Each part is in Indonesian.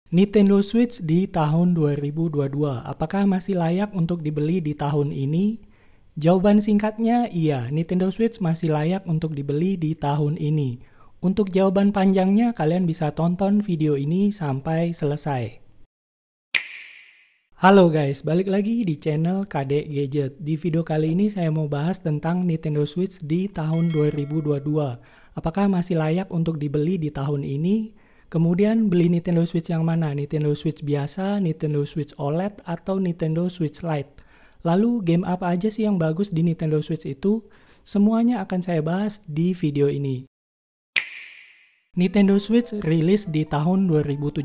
Nintendo Switch di tahun 2022, apakah masih layak untuk dibeli di tahun ini? Jawaban singkatnya iya, Nintendo Switch masih layak untuk dibeli di tahun ini. Untuk jawaban panjangnya, kalian bisa tonton video ini sampai selesai. Halo guys, balik lagi di channel KD Gadget. Di video kali ini saya mau bahas tentang Nintendo Switch di tahun 2022. Apakah masih layak untuk dibeli di tahun ini? Kemudian beli Nintendo Switch yang mana? Nintendo Switch biasa, Nintendo Switch OLED, atau Nintendo Switch Lite? Lalu game apa aja sih yang bagus di Nintendo Switch itu? Semuanya akan saya bahas di video ini. Nintendo Switch rilis di tahun 2017,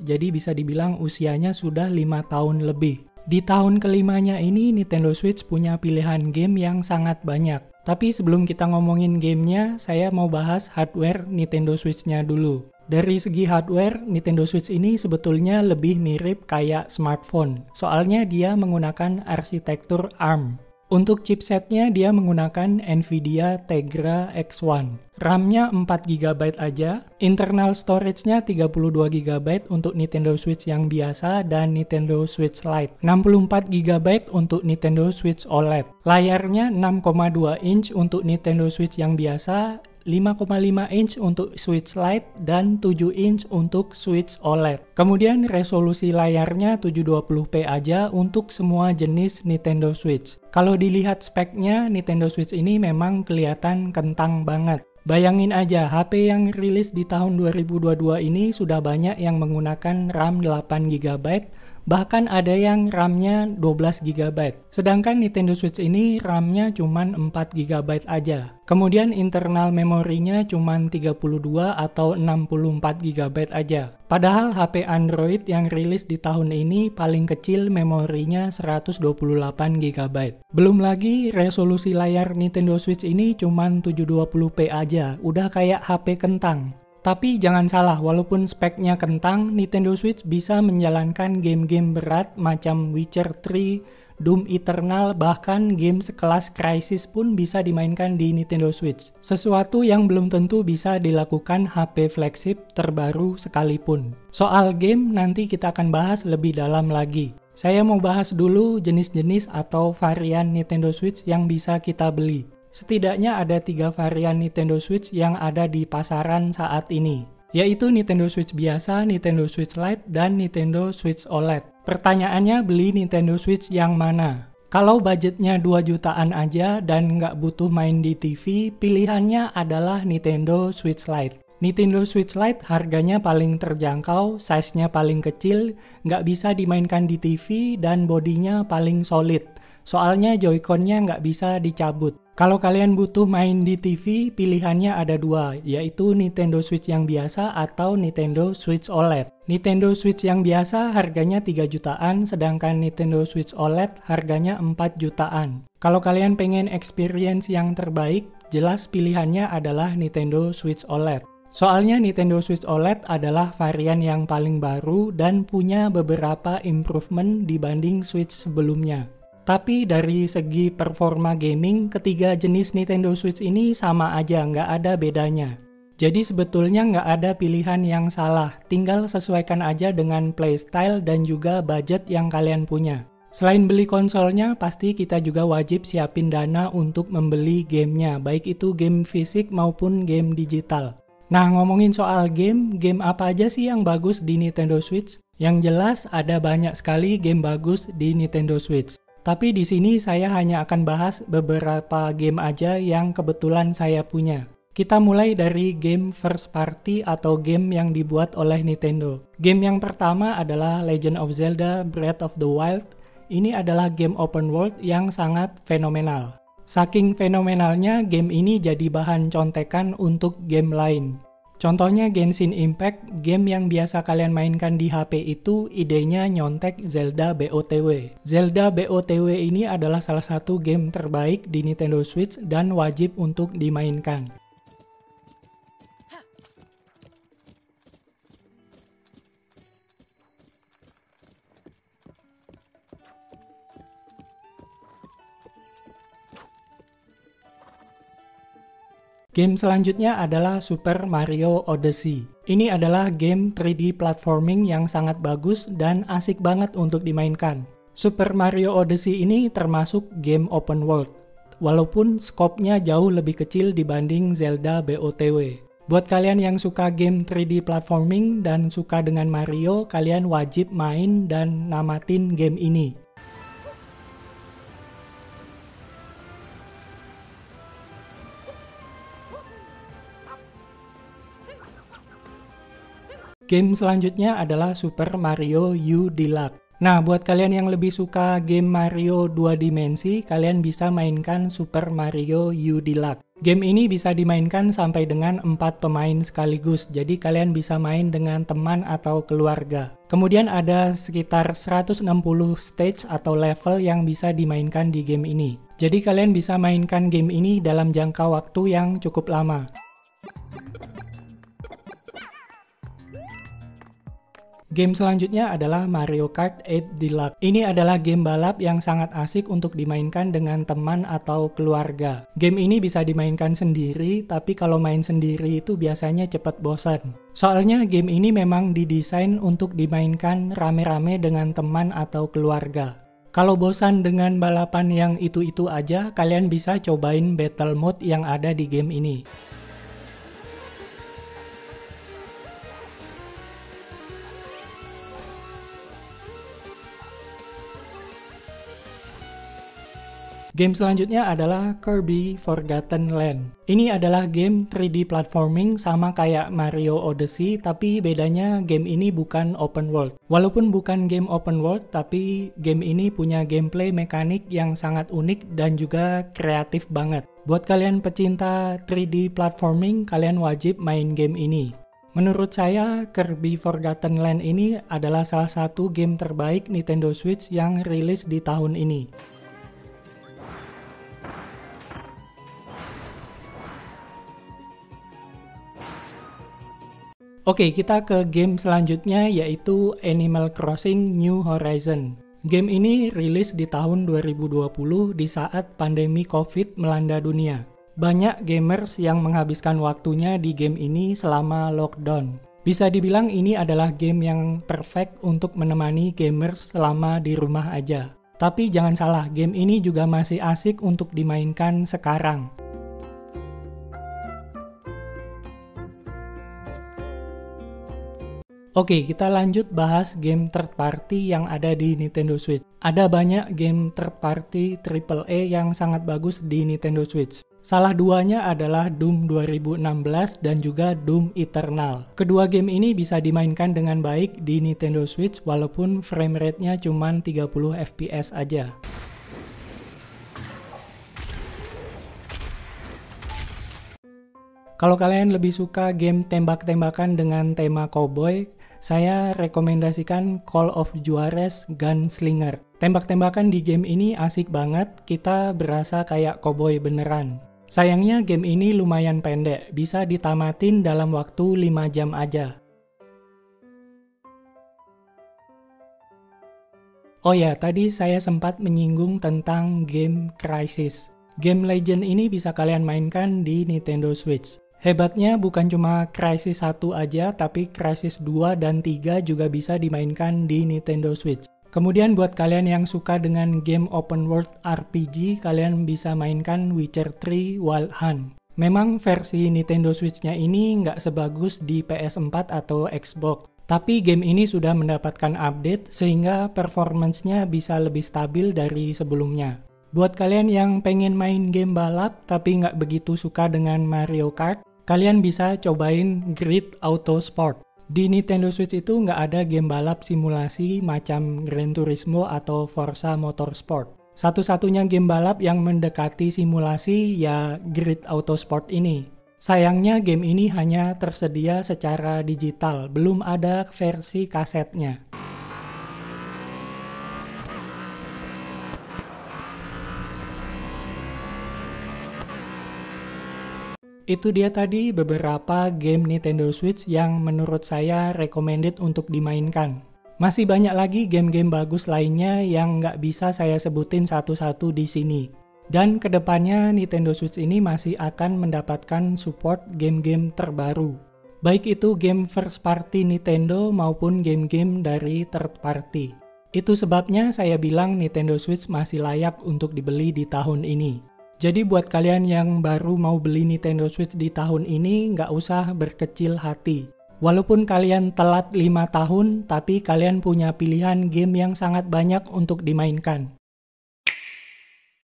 jadi bisa dibilang usianya sudah 5 tahun lebih. Di tahun kelimanya ini, Nintendo Switch punya pilihan game yang sangat banyak. Tapi sebelum kita ngomongin gamenya, saya mau bahas hardware Nintendo Switch-nya dulu. Dari segi hardware, Nintendo Switch ini sebetulnya lebih mirip kayak smartphone. Soalnya dia menggunakan arsitektur ARM. Untuk chipsetnya dia menggunakan Nvidia Tegra X1. RAM-nya 4GB aja, internal storage-nya 32GB untuk Nintendo Switch yang biasa dan Nintendo Switch Lite. 64GB untuk Nintendo Switch OLED. Layarnya 6,2 inch untuk Nintendo Switch yang biasa, 5,5 inch untuk Switch Lite, dan 7 inch untuk Switch OLED. Kemudian resolusi layarnya 720p aja untuk semua jenis Nintendo Switch. Kalau dilihat speknya, Nintendo Switch ini memang kelihatan kentang banget. Bayangin aja, HP yang rilis di tahun 2022 ini sudah banyak yang menggunakan RAM 8GB, bahkan ada yang RAM-nya 12GB. Sedangkan Nintendo Switch ini RAM-nya cuma 4GB aja. Kemudian internal memorinya cuma 32 atau 64GB aja. Padahal HP Android yang rilis di tahun ini paling kecil memorinya 128GB. Belum lagi resolusi layar Nintendo Switch ini cuma 720p aja, udah kayak HP kentang. Tapi jangan salah, walaupun speknya kentang, Nintendo Switch bisa menjalankan game-game berat macam Witcher 3, Doom Eternal, bahkan game sekelas Crysis pun bisa dimainkan di Nintendo Switch. Sesuatu yang belum tentu bisa dilakukan HP flagship terbaru sekalipun. Soal game nanti kita akan bahas lebih dalam lagi. Saya mau bahas dulu jenis-jenis atau varian Nintendo Switch yang bisa kita beli. Setidaknya ada 3 varian Nintendo Switch yang ada di pasaran saat ini, yaitu Nintendo Switch biasa, Nintendo Switch Lite, dan Nintendo Switch OLED. Pertanyaannya, beli Nintendo Switch yang mana? Kalau budgetnya 2 jutaan aja dan nggak butuh main di TV, pilihannya adalah Nintendo Switch Lite. Nintendo Switch Lite harganya paling terjangkau, size-nya paling kecil, nggak bisa dimainkan di TV, dan bodinya paling solid. Soalnya Joy-Con-nya nggak bisa dicabut. Kalau kalian butuh main di TV, pilihannya ada 2, yaitu Nintendo Switch yang biasa atau Nintendo Switch OLED. Nintendo Switch yang biasa harganya 3 jutaan, sedangkan Nintendo Switch OLED harganya 4 jutaan. Kalau kalian pengen experience yang terbaik, jelas pilihannya adalah Nintendo Switch OLED. Soalnya Nintendo Switch OLED adalah varian yang paling baru dan punya beberapa improvement dibanding Switch sebelumnya. Tapi dari segi performa gaming, ketiga jenis Nintendo Switch ini sama aja, nggak ada bedanya. Jadi sebetulnya nggak ada pilihan yang salah, tinggal sesuaikan aja dengan playstyle dan juga budget yang kalian punya. Selain beli konsolnya, pasti kita juga wajib siapin dana untuk membeli gamenya, baik itu game fisik maupun game digital. Nah, ngomongin soal game apa aja sih yang bagus di Nintendo Switch? Yang jelas ada banyak sekali game bagus di Nintendo Switch. Tapi di sini saya hanya akan bahas beberapa game aja yang kebetulan saya punya. Kita mulai dari game first party atau game yang dibuat oleh Nintendo. Game yang pertama adalah Legend of Zelda Breath of the Wild. Ini adalah game open world yang sangat fenomenal. Saking fenomenalnya, game ini jadi bahan contekan untuk game lain. Contohnya Genshin Impact, game yang biasa kalian mainkan di HP itu idenya nyontek Zelda BOTW. Zelda BOTW ini adalah salah satu game terbaik di Nintendo Switch dan wajib untuk dimainkan. Game selanjutnya adalah Super Mario Odyssey. Ini adalah game 3D platforming yang sangat bagus dan asik banget untuk dimainkan. Super Mario Odyssey ini termasuk game open world, walaupun skopnya jauh lebih kecil dibanding Zelda BOTW. Buat kalian yang suka game 3D platforming dan suka dengan Mario, kalian wajib main dan namatin game ini. Game selanjutnya adalah Super Mario U Deluxe. Nah, buat kalian yang lebih suka game Mario 2 dimensi, kalian bisa mainkan Super Mario U Deluxe. Game ini bisa dimainkan sampai dengan 4 pemain sekaligus, jadi kalian bisa main dengan teman atau keluarga. Kemudian ada sekitar 160 stage atau level yang bisa dimainkan di game ini. Jadi kalian bisa mainkan game ini dalam jangka waktu yang cukup lama. Game selanjutnya adalah Mario Kart 8 Deluxe. Ini adalah game balap yang sangat asik untuk dimainkan dengan teman atau keluarga. Game ini bisa dimainkan sendiri, tapi kalau main sendiri itu biasanya cepat bosan. Soalnya game ini memang didesain untuk dimainkan rame-rame dengan teman atau keluarga. Kalau bosan dengan balapan yang itu-itu aja, kalian bisa cobain battle mode yang ada di game ini. Game selanjutnya adalah Kirby Forgotten Land. Ini adalah game 3D platforming sama kayak Mario Odyssey, tapi bedanya game ini bukan open world. Walaupun bukan game open world, tapi game ini punya gameplay mekanik yang sangat unik dan juga kreatif banget. Buat kalian pecinta 3D platforming, kalian wajib main game ini. Menurut saya, Kirby Forgotten Land ini adalah salah satu game terbaik Nintendo Switch yang rilis di tahun ini. Oke, kita ke game selanjutnya yaitu Animal Crossing New Horizon. Game ini rilis di tahun 2020 di saat pandemi COVID melanda dunia. Banyak gamers yang menghabiskan waktunya di game ini selama lockdown. Bisa dibilang ini adalah game yang perfect untuk menemani gamers selama di rumah aja. Tapi jangan salah, game ini juga masih asik untuk dimainkan sekarang. Oke, kita lanjut bahas game third party yang ada di Nintendo Switch. Ada banyak game third party AAA yang sangat bagus di Nintendo Switch. Salah duanya adalah Doom 2016 dan juga Doom Eternal. Kedua game ini bisa dimainkan dengan baik di Nintendo Switch walaupun frame rate-nya cuma 30 fps aja. Kalau kalian lebih suka game tembak-tembakan dengan tema cowboy, saya rekomendasikan Call of Juarez Gunslinger. Tembak-tembakan di game ini asik banget, kita berasa kayak cowboy beneran. Sayangnya game ini lumayan pendek, bisa ditamatin dalam waktu 5 jam aja. Oh ya, tadi saya sempat menyinggung tentang game Crysis. Game Legend ini bisa kalian mainkan di Nintendo Switch. Hebatnya bukan cuma Crysis 1 aja, tapi Crysis 2 dan 3 juga bisa dimainkan di Nintendo Switch. Kemudian buat kalian yang suka dengan game open world RPG, kalian bisa mainkan Witcher 3 Wild Hunt. Memang versi Nintendo Switch-nya ini nggak sebagus di PS4 atau Xbox. Tapi game ini sudah mendapatkan update sehingga performance-nya bisa lebih stabil dari sebelumnya. Buat kalian yang pengen main game balap tapi nggak begitu suka dengan Mario Kart, kalian bisa cobain Grid Autosport. Di Nintendo Switch itu nggak ada game balap simulasi macam Gran Turismo atau Forza Motorsport. Satu-satunya game balap yang mendekati simulasi ya Grid Autosport ini. Sayangnya game ini hanya tersedia secara digital, belum ada versi kasetnya. Itu dia tadi beberapa game Nintendo Switch yang menurut saya recommended untuk dimainkan. Masih banyak lagi game-game bagus lainnya yang nggak bisa saya sebutin satu-satu di sini. Dan kedepannya Nintendo Switch ini masih akan mendapatkan support game-game terbaru. Baik itu game first party Nintendo maupun game-game dari third party. Itu sebabnya saya bilang Nintendo Switch masih layak untuk dibeli di tahun ini. Jadi buat kalian yang baru mau beli Nintendo Switch di tahun ini, nggak usah berkecil hati. Walaupun kalian telat 5 tahun, tapi kalian punya pilihan game yang sangat banyak untuk dimainkan.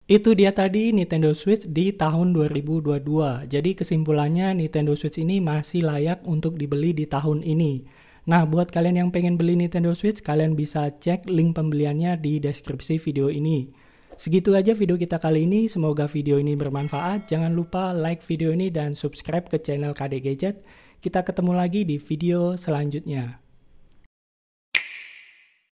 Itu dia tadi Nintendo Switch di tahun 2022. Jadi kesimpulannya Nintendo Switch ini masih layak untuk dibeli di tahun ini. Nah, buat kalian yang pengen beli Nintendo Switch, kalian bisa cek link pembeliannya di deskripsi video ini. Segitu aja video kita kali ini, semoga video ini bermanfaat. Jangan lupa like video ini dan subscribe ke channel KD Gadget. Kita ketemu lagi di video selanjutnya.